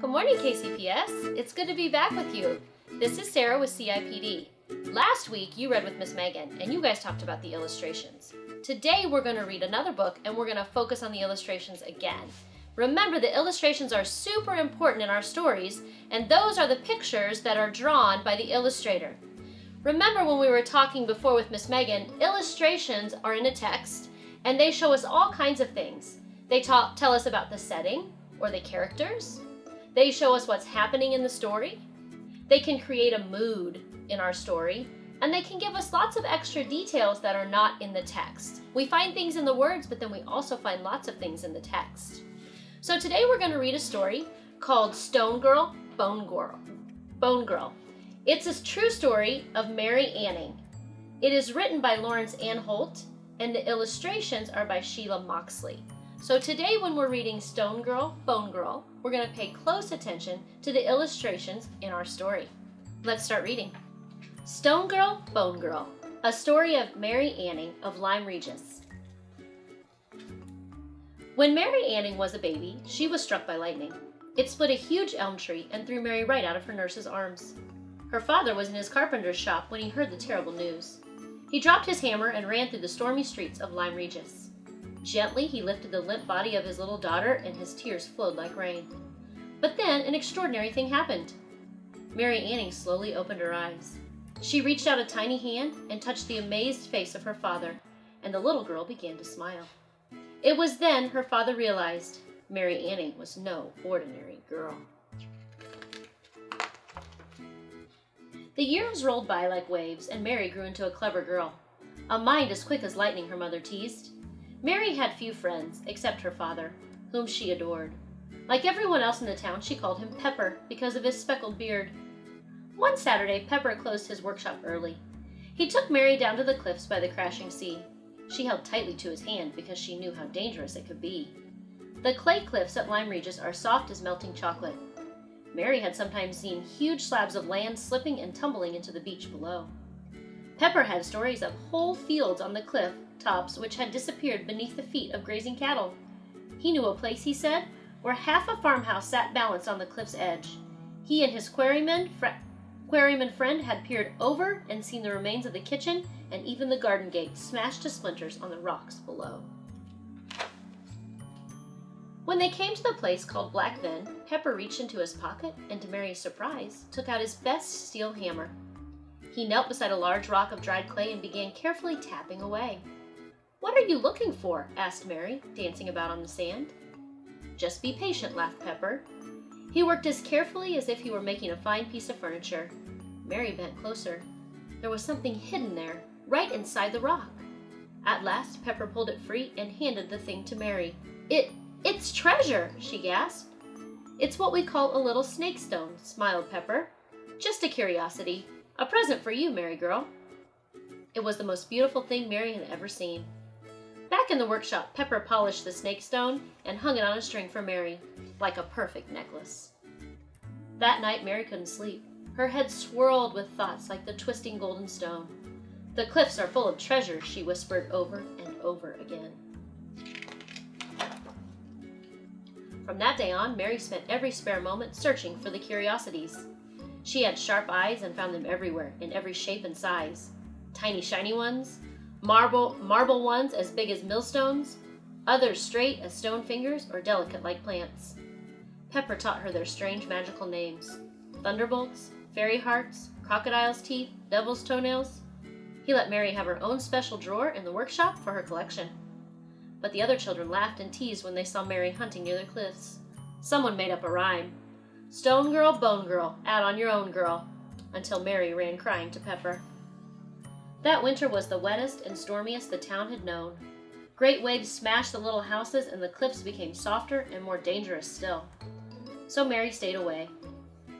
Good morning, KCPS. It's good to be back with you. This is Sarah with CIPD. Last week, you read with Miss Megan, and you guys talked about the illustrations. Today, we're going to read another book, and we're going to focus on the illustrations again. Remember, the illustrations are super important in our stories, and those are the pictures that are drawn by the illustrator. Remember when we were talking before with Miss Megan, illustrations are in a text, and they show us all kinds of things. They tell us about the setting or the characters. They show us what's happening in the story. They can create a mood in our story, and they can give us lots of extra details that are not in the text. We find things in the words, but then we also find lots of things in the text. So today we're going to read a story called Stone Girl, Bone Girl. It's a true story of Mary Anning. It is written by Lawrence Ann Holt, and the illustrations are by Sheila Moxley. So today when we're reading Stone Girl, Bone Girl, we're going to pay close attention to the illustrations in our story. Let's start reading. Stone Girl, Bone Girl, a story of Mary Anning of Lyme Regis. When Mary Anning was a baby, she was struck by lightning. It split a huge elm tree and threw Mary right out of her nurse's arms. Her father was in his carpenter's shop when he heard the terrible news. He dropped his hammer and ran through the stormy streets of Lyme Regis. Gently, he lifted the limp body of his little daughter, and his tears flowed like rain. But then an extraordinary thing happened. Mary Anning slowly opened her eyes. She reached out a tiny hand and touched the amazed face of her father, and the little girl began to smile. It was then her father realized Mary Anning was no ordinary girl. The years rolled by like waves, and Mary grew into a clever girl. A mind as quick as lightning, her mother teased. Mary had few friends, except her father, whom she adored. Like everyone else in the town, she called him Pepper because of his speckled beard. One Saturday, Pepper closed his workshop early. He took Mary down to the cliffs by the crashing sea. She held tightly to his hand because she knew how dangerous it could be. The clay cliffs at Lyme Regis are soft as melting chocolate. Mary had sometimes seen huge slabs of land slipping and tumbling into the beach below. Pepper had stories of whole fields on the cliff tops which had disappeared beneath the feet of grazing cattle. He knew a place, he said, where half a farmhouse sat balanced on the cliff's edge. He and his quarryman friend had peered over and seen the remains of the kitchen and even the garden gate smashed to splinters on the rocks below. When they came to the place called Black Ven, Pepper reached into his pocket and, to Mary's surprise, took out his best steel hammer. He knelt beside a large rock of dried clay and began carefully tapping away. "What are you looking for?" asked Mary, dancing about on the sand. "Just be patient," laughed Pepper. He worked as carefully as if he were making a fine piece of furniture. Mary bent closer. There was something hidden there, right inside the rock. At last, Pepper pulled it free and handed the thing to Mary. It's treasure!" she gasped. "It's what we call a little snake stone," smiled Pepper. "Just a curiosity. A present for you, Mary girl." It was the most beautiful thing Mary had ever seen. Back in the workshop, Pepper polished the snake stone and hung it on a string for Mary, like a perfect necklace. That night, Mary couldn't sleep. Her head swirled with thoughts like the twisting golden stone. "The cliffs are full of treasure," she whispered over and over again. From that day on, Mary spent every spare moment searching for the curiosities. She had sharp eyes and found them everywhere, in every shape and size. Tiny shiny ones, marble ones as big as millstones, others straight as stone fingers or delicate like plants. Pepper taught her their strange magical names: thunderbolts, fairy hearts, crocodile's teeth, devil's toenails. He let Mary have her own special drawer in the workshop for her collection. But the other children laughed and teased when they saw Mary hunting near the cliffs. Someone made up a rhyme: "Stone girl, bone girl, out on your own, girl," until Mary ran crying to Pepper. That winter was the wettest and stormiest the town had known. Great waves smashed the little houses, and the cliffs became softer and more dangerous still. So Mary stayed away.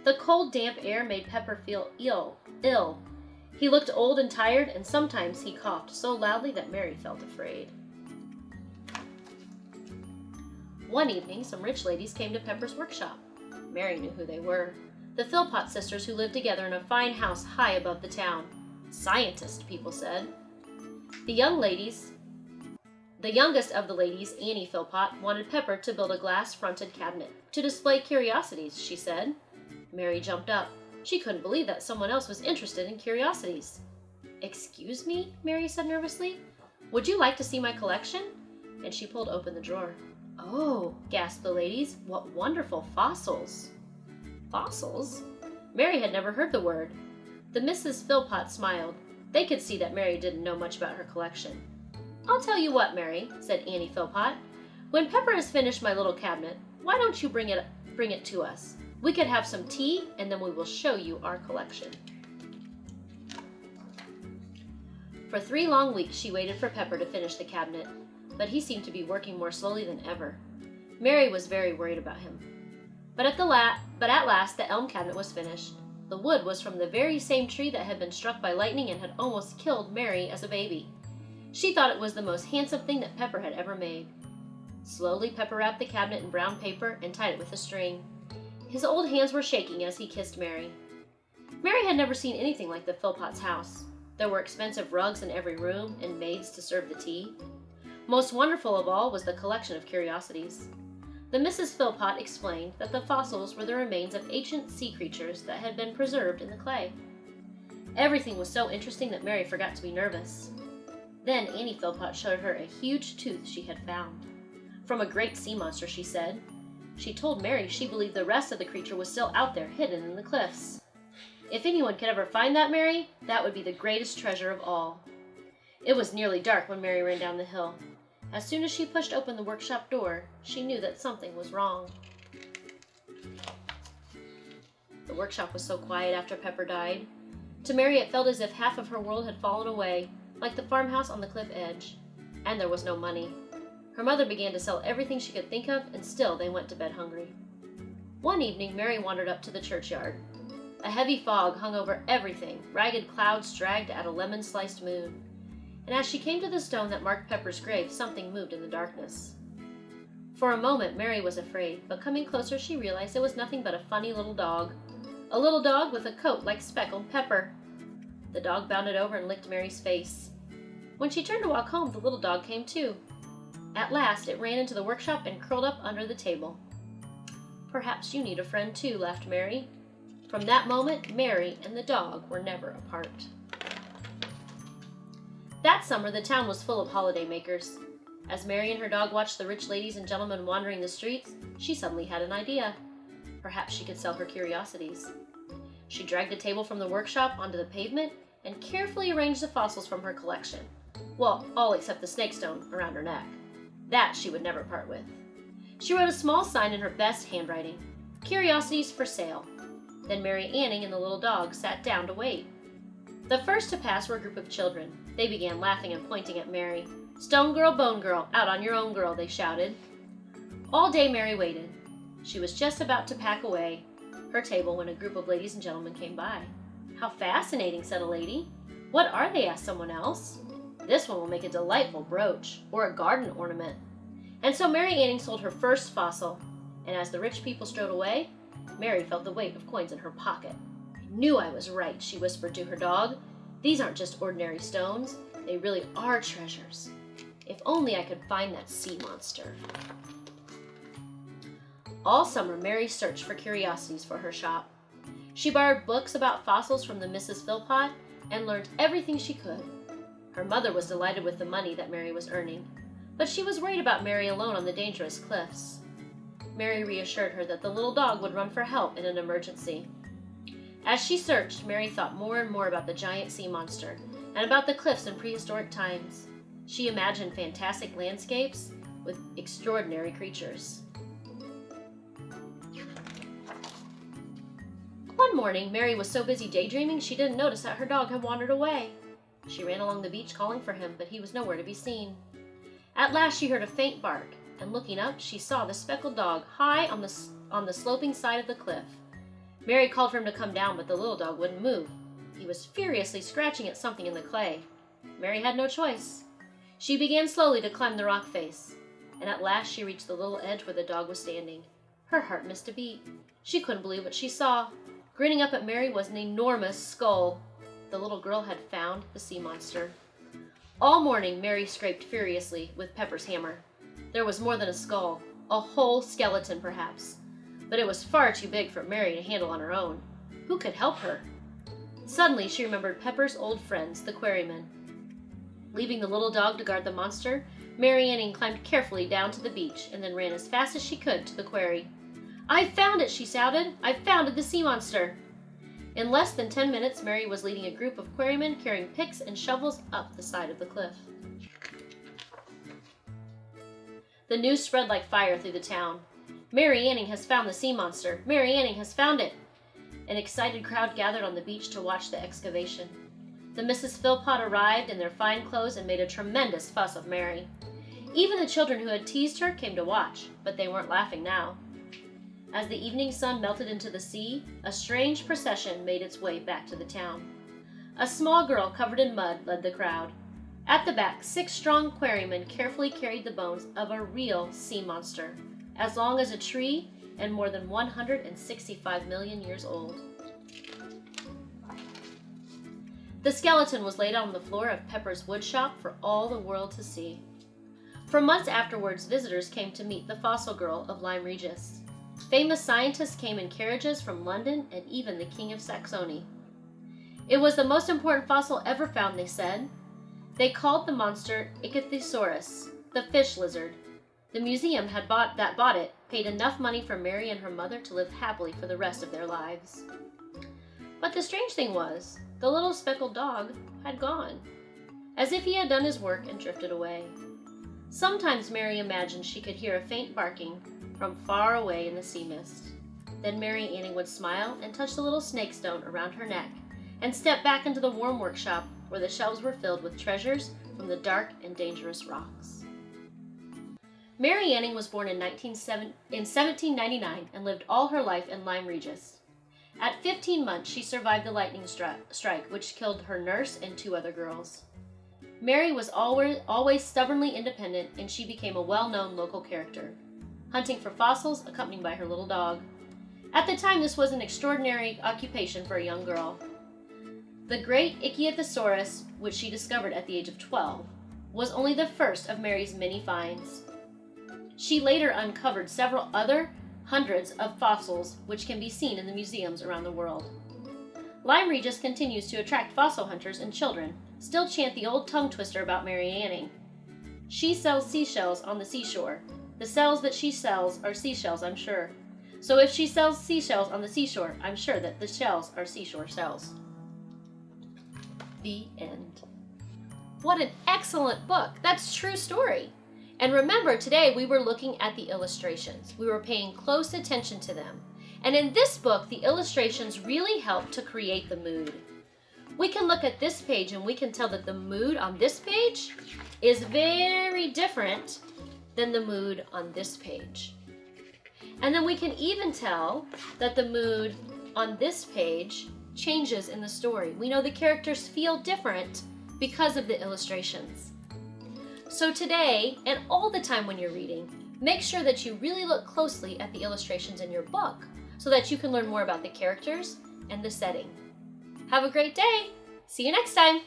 The cold, damp air made Pepper feel ill. He looked old and tired, and sometimes he coughed so loudly that Mary felt afraid. One evening, some rich ladies came to Pepper's workshop. Mary knew who they were: the Philpott sisters, who lived together in a fine house high above the town. Scientists, people said. The young ladies The youngest of the ladies, Annie Philpott, wanted Pepper to build a glass-fronted cabinet to display curiosities, she said. Mary jumped up. She couldn't believe that someone else was interested in curiosities. "Excuse me?" Mary said nervously. "Would you like to see my collection?" And she pulled open the drawer. "Oh," gasped the ladies, "what wonderful fossils!" Fossils? Mary had never heard the word. The Mrs. Philpott smiled. They could see that Mary didn't know much about her collection. "I'll tell you what, Mary," said Annie Philpott. "When Pepper has finished my little cabinet, why don't you bring it to us? We could have some tea, and then we will show you our collection." For 3 long weeks she waited for Pepper to finish the cabinet, but he seemed to be working more slowly than ever. Mary was very worried about him. But at last the elm cabinet was finished. The wood was from the very same tree that had been struck by lightning and had almost killed Mary as a baby. She thought it was the most handsome thing that Pepper had ever made. Slowly Pepper wrapped the cabinet in brown paper and tied it with a string. His old hands were shaking as he kissed Mary. Mary had never seen anything like the Philpotts' house. There were expensive rugs in every room and maids to serve the tea. Most wonderful of all was the collection of curiosities. The Mrs. Philpott explained that the fossils were the remains of ancient sea creatures that had been preserved in the clay. Everything was so interesting that Mary forgot to be nervous. Then Annie Philpott showed her a huge tooth she had found. From a great sea monster, she said. She told Mary she believed the rest of the creature was still out there, hidden in the cliffs. If anyone could ever find that, Mary, that would be the greatest treasure of all. It was nearly dark when Mary ran down the hill. As soon as she pushed open the workshop door, she knew that something was wrong. The workshop was so quiet after Pepper died. To Mary it felt as if half of her world had fallen away, like the farmhouse on the cliff edge. And there was no money. Her mother began to sell everything she could think of, and still they went to bed hungry. One evening, Mary wandered up to the churchyard. A heavy fog hung over everything, ragged clouds dragged at a lemon-sliced moon. And as she came to the stone that marked Pepper's grave, something moved in the darkness. For a moment, Mary was afraid, but coming closer, she realized it was nothing but a funny little dog. A little dog with a coat like speckled pepper. The dog bounded over and licked Mary's face. When she turned to walk home, the little dog came too. At last, it ran into the workshop and curled up under the table. "Perhaps you need a friend too," laughed Mary. From that moment, Mary and the dog were never apart. That summer, the town was full of holiday makers. As Mary and her dog watched the rich ladies and gentlemen wandering the streets, she suddenly had an idea. Perhaps she could sell her curiosities. She dragged a table from the workshop onto the pavement and carefully arranged the fossils from her collection. Well, all except the snakestone around her neck. That she would never part with. She wrote a small sign in her best handwriting, "Curiosities for sale." Then Mary Anning and the little dog sat down to wait. The first to pass were a group of children. They began laughing and pointing at Mary. "Stone girl, bone girl, out on your own, girl," they shouted. All day Mary waited. She was just about to pack away her table when a group of ladies and gentlemen came by. "How fascinating," said a lady. "What are they?" asked someone else. "This one will make a delightful brooch or a garden ornament." And so Mary Anning sold her first fossil, and as the rich people strode away, Mary felt the weight of coins in her pocket. "I knew I was right," she whispered to her dog. "These aren't just ordinary stones. They really are treasures. If only I could find that sea monster." All summer, Mary searched for curiosities for her shop. She borrowed books about fossils from the Mrs. Philpott and learned everything she could. Her mother was delighted with the money that Mary was earning, but she was worried about Mary alone on the dangerous cliffs. Mary reassured her that the little dog would run for help in an emergency. As she searched, Mary thought more and more about the giant sea monster and about the cliffs in prehistoric times. She imagined fantastic landscapes with extraordinary creatures. One morning, Mary was so busy daydreaming she didn't notice that her dog had wandered away. She ran along the beach calling for him, but he was nowhere to be seen. At last she heard a faint bark, and looking up, she saw the speckled dog high on the sloping side of the cliff. Mary called for him to come down, but the little dog wouldn't move. He was furiously scratching at something in the clay. Mary had no choice. She began slowly to climb the rock face, and at last she reached the little edge where the dog was standing. Her heart missed a beat. She couldn't believe what she saw. Grinning up at Mary was an enormous skull. The little girl had found the sea monster. All morning, Mary scraped furiously with Pepper's hammer. There was more than a skull, a whole skeleton perhaps, but it was far too big for Mary to handle on her own. Who could help her? Suddenly, she remembered Pepper's old friends, the quarrymen. Leaving the little dog to guard the monster, Mary Anning climbed carefully down to the beach and then ran as fast as she could to the quarry. "I found it," she shouted. "I found the sea monster." In less than 10 minutes, Mary was leading a group of quarrymen carrying picks and shovels up the side of the cliff. The news spread like fire through the town. "Mary Anning has found the sea monster! Mary Anning has found it!" An excited crowd gathered on the beach to watch the excavation. The Mrs. Philpott arrived in their fine clothes and made a tremendous fuss of Mary. Even the children who had teased her came to watch, but they weren't laughing now. As the evening sun melted into the sea, a strange procession made its way back to the town. A small girl covered in mud led the crowd. At the back, 6 strong quarrymen carefully carried the bones of a real sea monster, as long as a tree and more than 165 million years old. The skeleton was laid out on the floor of Pepper's wood shop for all the world to see. For months afterwards, visitors came to meet the fossil girl of Lyme Regis. Famous scientists came in carriages from London and even the King of Saxony. It was the most important fossil ever found, they said. They called the monster Ichthyosaurus, the fish lizard. The museum that bought it paid enough money for Mary and her mother to live happily for the rest of their lives. But the strange thing was, the little speckled dog had gone, as if he had done his work and drifted away. Sometimes Mary imagined she could hear a faint barking from far away in the sea mist. Then Mary Anning would smile and touch the little snake stone around her neck and step back into the warm workshop where the shelves were filled with treasures from the dark and dangerous rocks. Mary Anning was born in 1799 and lived all her life in Lyme Regis. At 15 months, she survived the lightning strike, which killed her nurse and 2 other girls. Mary was always stubbornly independent, and she became a well-known local character, hunting for fossils accompanied by her little dog. At the time, this was an extraordinary occupation for a young girl. The great Ichthyosaurus, which she discovered at the age of 12, was only the first of Mary's many finds. She later uncovered several other hundreds of fossils which can be seen in the museums around the world. Lyme Regis continues to attract fossil hunters, and children still chant the old tongue twister about Mary Anning. She sells seashells on the seashore. The cells that she sells are seashells, I'm sure. So if she sells seashells on the seashore, I'm sure that the shells are seashore shells. The end. What an excellent book. That's a true story. And remember, today we were looking at the illustrations. We were paying close attention to them. And in this book, the illustrations really help to create the mood. We can look at this page and we can tell that the mood on this page is very different than the mood on this page. And then we can even tell that the mood on this page changes in the story. We know the characters feel different because of the illustrations. So today, and all the time when you're reading, make sure that you really look closely at the illustrations in your book so that you can learn more about the characters and the setting. Have a great day! See you next time!